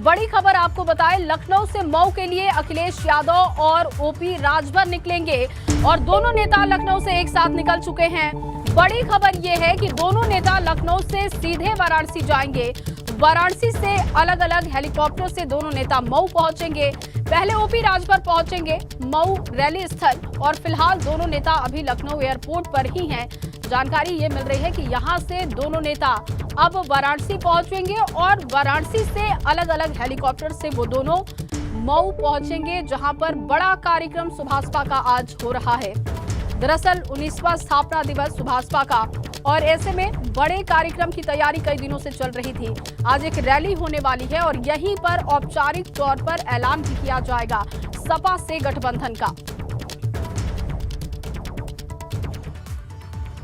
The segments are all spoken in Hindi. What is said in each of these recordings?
बड़ी खबर आपको बताएं, लखनऊ से मऊ के लिए अखिलेश यादव और ओपी राजभर निकलेंगे और दोनों नेता लखनऊ से एक साथ निकल चुके हैं। बड़ी खबर यह है कि दोनों नेता लखनऊ से सीधे वाराणसी जाएंगे। वाराणसी से अलग अलग हेलीकॉप्टर से दोनों नेता मऊ पहुंचेंगे। पहले ओपी राजभर पहुंचेंगे मऊ रैली स्थल और फिलहाल दोनों नेता अभी लखनऊ एयरपोर्ट पर ही हैं। जानकारी ये मिल रही है कि यहां से दोनों नेता अब वाराणसी पहुंचेंगे और वाराणसी से अलग अलग हेलीकॉप्टर से वो दोनों मऊ पहुंचेंगे, जहां पर बड़ा कार्यक्रम सुभाषपा का आज हो रहा है। दरअसल 19वां स्थापना दिवस सुभाषपा का और ऐसे में बड़े कार्यक्रम की तैयारी कई दिनों से चल रही थी। आज एक रैली होने वाली है और यहीं पर औपचारिक तौर पर ऐलान भी किया जाएगा सपा से गठबंधन का।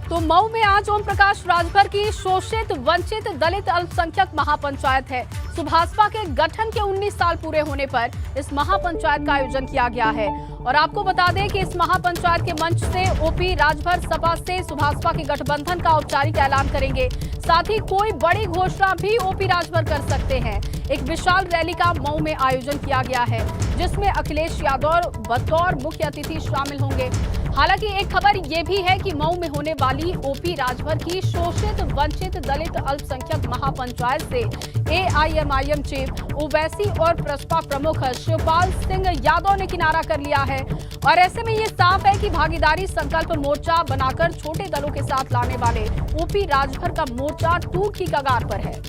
तो मऊ में आज ओम प्रकाश राजभर की शोषित वंचित दलित अल्पसंख्यक महापंचायत है। सुभाषपा के गठन के 19 साल पूरे होने पर इस महापंचायत का आयोजन किया गया है और आपको बता दें कि इस महापंचायत के मंच से ओपी राजभर सपा से सुभाषपा के गठबंधन का औपचारिक ऐलान करेंगे। साथ ही कोई बड़ी घोषणा भी ओपी राजभर कर सकते हैं। एक विशाल रैली का मऊ में आयोजन किया गया है जिसमें अखिलेश यादव बतौर मुख्य अतिथि शामिल होंगे। हालांकि एक खबर यह भी है कि मऊ में होने वाली ओपी राजभर की शोषित वंचित दलित अल्पसंख्यक महापंचायत से एआईएमआईएम चीफ ओवैसी और प्रसपा प्रमुख शिवपाल सिंह यादव ने किनारा कर लिया है और ऐसे में ये साफ है कि भागीदारी संकल्प मोर्चा बनाकर छोटे दलों के साथ लाने वाले ओपी राजभर का मोर्चा टूट की कगार पर है।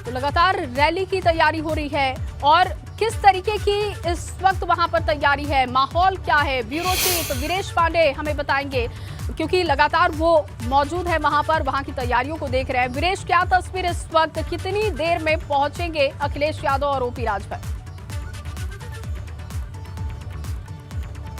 तो लगातार रैली की तैयारी हो रही है और किस तरीके की इस वक्त वहां पर तैयारी है, माहौल क्या है, ब्यूरो चीफ वीरेश पांडे हमें बताएंगे क्योंकि लगातार वो मौजूद है वहां पर, वहां की तैयारियों को देख रहे हैं। वीरेश, क्या तस्वीर इस वक्त, कितनी देर में पहुंचेंगे अखिलेश यादव और ओपी राजभर?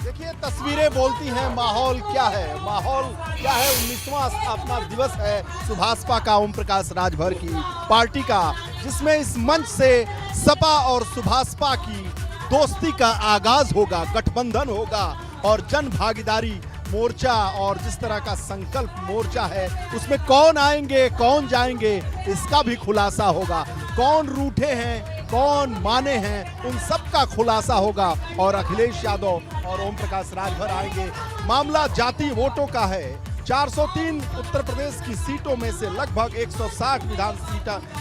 देखिए, तस्वीरें बोलती हैं माहौल क्या है। माहौल क्या है? 19वां स्थापना दिवस है सुभाषपा का, ओम प्रकाश राजभर की पार्टी का, जिसमें इस मंच से सपा और सुभाषपा की दोस्ती का आगाज होगा, गठबंधन होगा और जन भागीदारी मोर्चा और जिस तरह का संकल्प मोर्चा है उसमें कौन आएंगे कौन जाएंगे इसका भी खुलासा होगा। कौन रूठे हैं कौन माने हैं उन सब का खुलासा होगा और अखिलेश यादव और ओम प्रकाश राजभर आएंगे। मामला जाति वोटों का है। 403 उत्तर प्रदेश की सीटों में से लगभग 160 विधान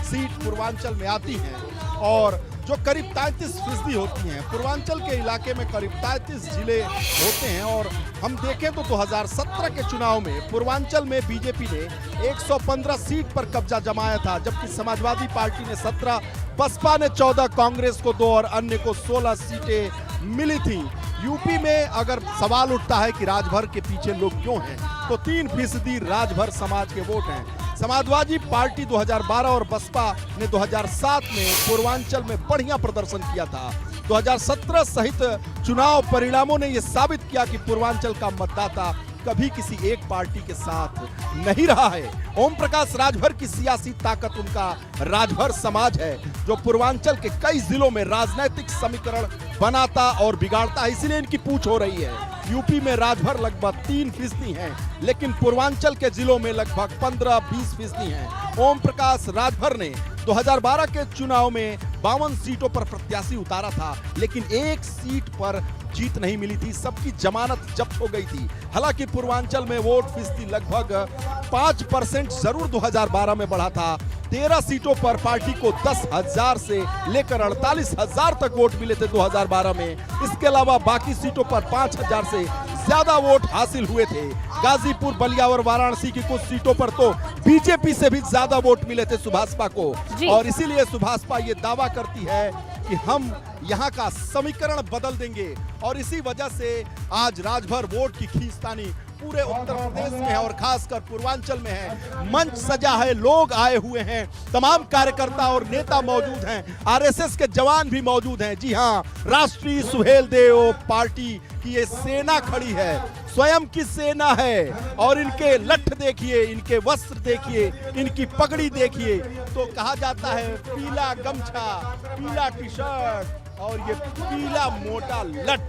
सीट पूर्वांचल में आती हैं और जो करीब 33% होती हैं। पूर्वांचल के इलाके में करीब 33 जिले होते हैं और हम देखें तो 2017 के चुनाव में पूर्वांचल में बीजेपी ने 115 सीट पर कब्जा जमाया था, जबकि समाजवादी पार्टी ने 17, बसपा ने 14, कांग्रेस को 2 और अन्य को 16 सीटें मिली थी। यूपी में अगर सवाल उठता है कि राजभर के पीछे लोग क्यों हैं, तो 3% राजभर समाज के वोट हैं। समाजवादी पार्टी 2012 और बसपा ने 2007 में पूर्वांचल में बढ़िया प्रदर्शन किया था। 2017 सहित चुनाव परिणामों ने यह साबित किया कि पूर्वांचल का मतदाता कभी किसी एक पार्टी के साथ नहीं रहा है। ओम प्रकाश राजभर की सियासी ताकत उनका राजभर समाज है, जो पूर्वांचल के कई जिलों में राजनीतिक समीकरण बनाता और बिगाड़ता है, इसीलिए इनकी पूछ हो रही है। यूपी में राजभर लगभग 3% हैं, लेकिन पूर्वांचल के जिलों में लगभग 15-20% हैं। ओम प्रकाश राजभर ने 2012 के चुनाव में 52 सीटों पर प्रत्याशी उतारा था, लेकिन एक सीट पर जीत नहीं मिली थी, सबकी जमानत जब्त हो गई थी। हालांकि पूर्वांचल में वोट फीसदी लगभग 5% जरूर 2012 में बढ़ा था। 13 सीटों पर पार्टी को 10,000 से लेकर 48,000 तक वोट मिले थे 2012 में। इसके अलावा बाकी सीटों पर 5,000 से ज्यादा वोट हासिल हुए थे। गाजीपुर, बलिया और वाराणसी की कुछ सीटों पर तो बीजेपी से भी ज्यादा वोट मिले थे सुभाषपा को और इसीलिए सुभाषपा ये दावा करती है कि हम यहाँ का समीकरण बदल देंगे और इसी वजह से आज राजभर वोट की खींचतानी पूरे उत्तर प्रदेश में है और खासकर पूर्वांचल में है। मंच सजा है, लोग आए हुए हैं, तमाम कार्यकर्ता और नेता मौजूद हैं, आरएसएस के जवान भी मौजूद हैं। जी हाँ, राष्ट्रीय सुहेलदेव पार्टी की ये सेना खड़ी है, स्वयं की सेना है और इनके लठ देखिए, इनके वस्त्र देखिए, इनकी पगड़ी देखिए। तो कहा जाता है पीला गमछा, पीला टी शर्ट, और ये पीला मोटा लठ,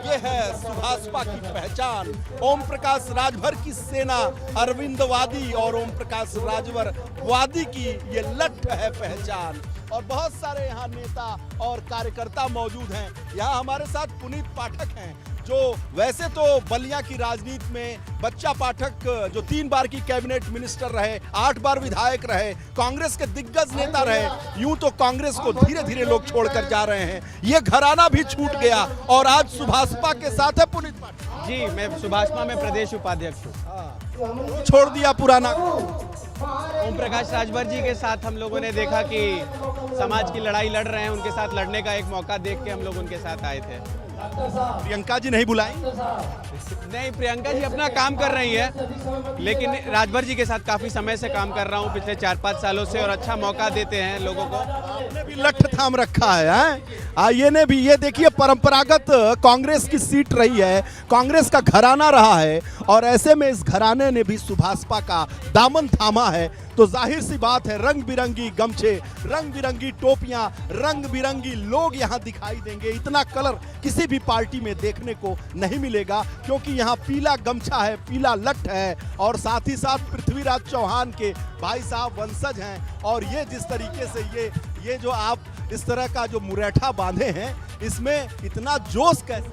ये है सुभाषपा की पहचान। ओम प्रकाश राजभर की सेना अरविंद वादी और ओम प्रकाश राजभर वादी की ये लठ है पहचान। और बहुत सारे यहाँ नेता और कार्यकर्ता मौजूद हैं। यहाँ हमारे साथ पुनीत पाठक हैं, जो वैसे तो बलिया की राजनीति में बच्चा पाठक जो 3 बार की कैबिनेट मिनिस्टर रहे, 8 बार विधायक रहे, कांग्रेस के दिग्गज नेता रहे। यूं तो कांग्रेस को धीरे धीरे लोग छोड़कर जा रहे हैं, ये घराना भी छूट गया और आज सुभाषपा के साथ है पुनीत पाठक। जी, मैं सुभाषपा में प्रदेश उपाध्यक्ष हूँ। छोड़ दिया पुराना। ओम प्रकाश राजभर जी के साथ हम लोगों ने देखा कि समाज की लड़ाई लड़ रहे हैं, उनके साथ लड़ने का एक मौका देख के हम लोग उनके साथ आए थे। प्रियंका जी नहीं बुलाई? नहीं, प्रियंका जी अपना काम कर रही है, लेकिन राजभर जी के साथ काफी समय से काम कर रहा हूँ, पिछले 4-5 सालों से, और अच्छा मौका देते हैं लोगों को। आपने भी लठ थाम रखा है, ये ने भी। ये देखिए, परंपरागत कांग्रेस की सीट रही है, कांग्रेस का घराना रहा है, और ऐसे में इस घराने ने भी सुभाषपा का दामन थामा है। तो जाहिर सी बात है, रंग बिरंगी गमछे, रंग बिरंगी टोपियां, रंग बिरंगी लोग यहाँ दिखाई देंगे। इतना कलर किसी भी पार्टी में देखने को नहीं मिलेगा, क्योंकि यहाँ पीला गमछा है, पीला लठ है, और साथ ही साथ पृथ्वीराज चौहान के भाई साहब वंशज हैं। और ये जिस तरीके से ये जो आप इस तरह का जो मुरैठा बांधे हैं, इसमें इतना जोश कैसे?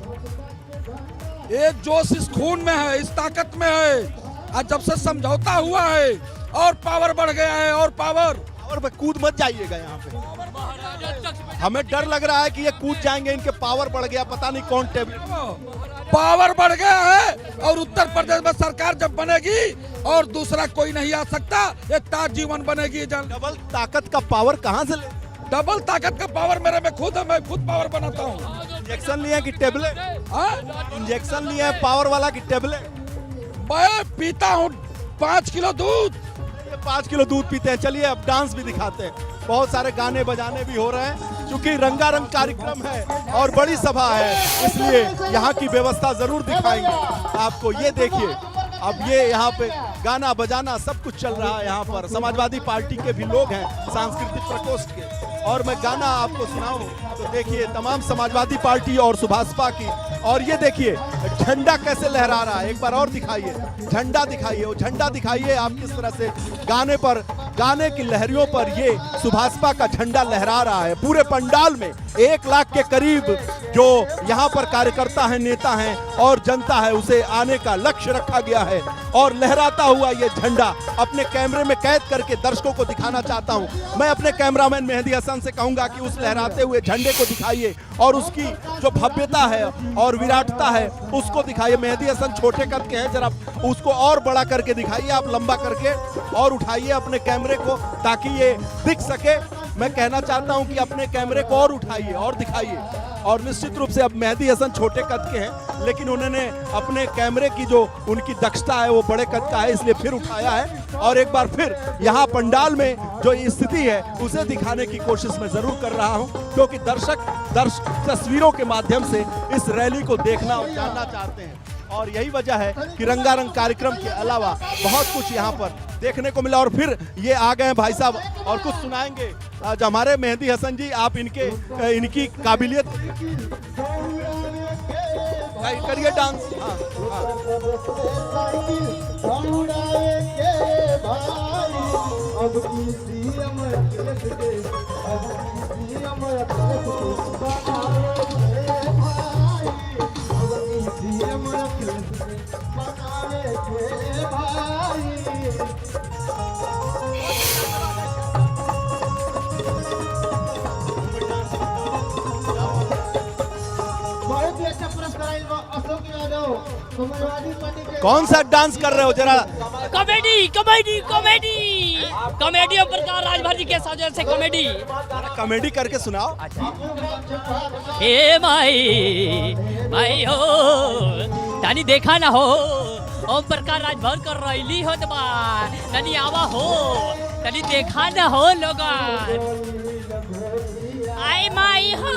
एक जोश इस खून में है, इस ताकत में है। आज जब से समझौता हुआ है और पावर बढ़ गया है, और पावर कूद मत जाइएगा यहाँ पे, हमें डर लग रहा है कि ये कूद जाएंगे, इनके पावर बढ़ गया, पता नहीं कौन टेबल पावर बढ़ गया है। और उत्तर प्रदेश में सरकार जब बनेगी और दूसरा कोई नहीं आ सकता, ये ताज जीवन बनेगी। डबल ताकत का पावर कहाँ से ले? डबल ताकत का पावर मेरे में खुद है, मैं खुद पावर बनाता हूँ। इंजेक्शन लिए कि टेबलेट? इंजेक्शन लिए है पावर वाला कि टेबलेट? मैं पीता हूँ 5 किलो दूध। 5 किलो दूध पीते हैं। चलिए अब डांस भी दिखाते हैं, बहुत सारे गाने बजाने भी हो रहे हैं, क्योंकि रंगारंग कार्यक्रम है और बड़ी सभा है, इसलिए यहाँ की व्यवस्था जरूर दिखाएंगे आपको। ये देखिए, अब ये यहाँ पे गाना बजाना सब कुछ चल रहा है। यहाँ पर समाजवादी पार्टी के भी लोग हैं, सांस्कृतिक प्रकोष्ठ के, और मैं गाना आपको सुनाऊं तो देखिए, तमाम समाजवादी पार्टी और सुभाषपा की। और ये देखिए झंडा कैसे लहरा रहा है, एक बार और दिखाइए, झंडा दिखाइए, वो झंडा दिखाइए आप किस तरह से गाने की लहरियों पर ये सुभाषपा का झंडा लहरा रहा है। पूरे पंडाल में 1 लाख के करीब जो यहाँ पर कार्यकर्ता हैं, नेता हैं और जनता है, उसे आने का लक्ष्य रखा गया है। और लहराता हुआ ये झंडा अपने कैमरे में कैद करके दर्शकों को दिखाना चाहता हूँ। मैं अपने कैमरामैन मेहदी हसन से कहूंगा कि उस लहराते हुए झंडे को दिखाइए और उसकी जो भव्यता है और विराटता है उसको दिखाइए। मेहदी हसन छोटे कद के हैं, जरा उसको और बड़ा करके दिखाइए, आप लंबा करके और उठाइए अपने कैमरे को ताकि ये दिख सके। मैं कहना चाहता हूं कि अपने कैमरे को और उठाइए और दिखाइए। और निश्चित रूप से अब मेहदी हसन छोटे कद के हैं, लेकिन उन्होंने अपने कैमरे की जो उनकी दक्षता है वो बड़े कद का है, इसलिए फिर उठाया है। और एक बार फिर यहाँ पंडाल में जो स्थिति है उसे दिखाने की कोशिश मैं जरूर कर रहा हूँ, क्योंकि दर्शक तस्वीरों के माध्यम से इस रैली को देखना और जानना चाहते हैं। और यही वजह है कि रंगारंग कार्यक्रम के अलावा बहुत कुछ यहाँ पर देखने को मिला। और फिर ये आ गए हैं भाई साहब और कुछ सुनाएंगे। आज हमारे मेहदी हसन जी, आप इनकी काबिलियत करिए डांस। कौन सा डांस कर रहे हो जरा? Comedy comedy comedy comedy Om Prakash Rajbhar ji के सौजन्य से कॉमेडी। कॉमेडी करके सुनाओ। हे माई भाई हो, तानी देखा ना हो ओम प्रकाश राजभर कर रैली होत बा, तनी आवा हो, तनी देखा ना हो लोगन। आई माई हो,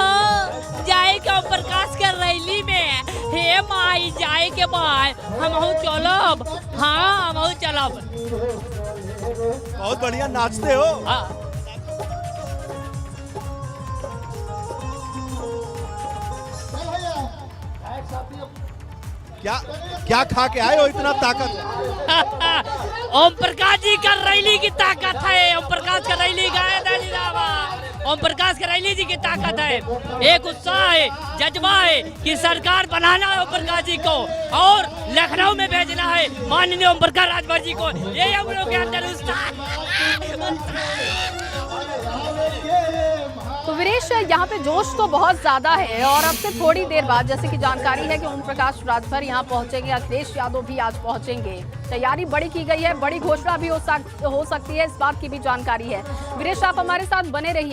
जाए के ओम प्रकाश कर रैली में, हे माई जाए के बाद हम चलब। हाँ हम चलब। बहुत बढ़िया नाचते हो। हाँ। क्या क्या खा के आए हो, इतना ताकत है? ओम प्रकाश जी का रैली की ताकत है। ओम प्रकाश का रैली गाया ओम प्रकाश का रैली जी की ताकत है। एक उत्साह है, जज्बा है कि सरकार बनाना है ओम प्रकाश जी को और लखनऊ में भेजना है माननीय ओम प्रकाश राजभर जी को। ये हम लोग के अंदर उत्साह। तो वीरेश, यहाँ पे जोश तो बहुत ज्यादा है और अब से थोड़ी देर बाद जैसे कि जानकारी है कि ओम प्रकाश राजभर यहाँ पहुंचेंगे, अखिलेश यादव भी आज पहुंचेंगे। तैयारी बड़ी की गई है, बड़ी घोषणा भी हो सकती है, इस बात की भी जानकारी है। वीरेश, आप हमारे साथ बने रहिए।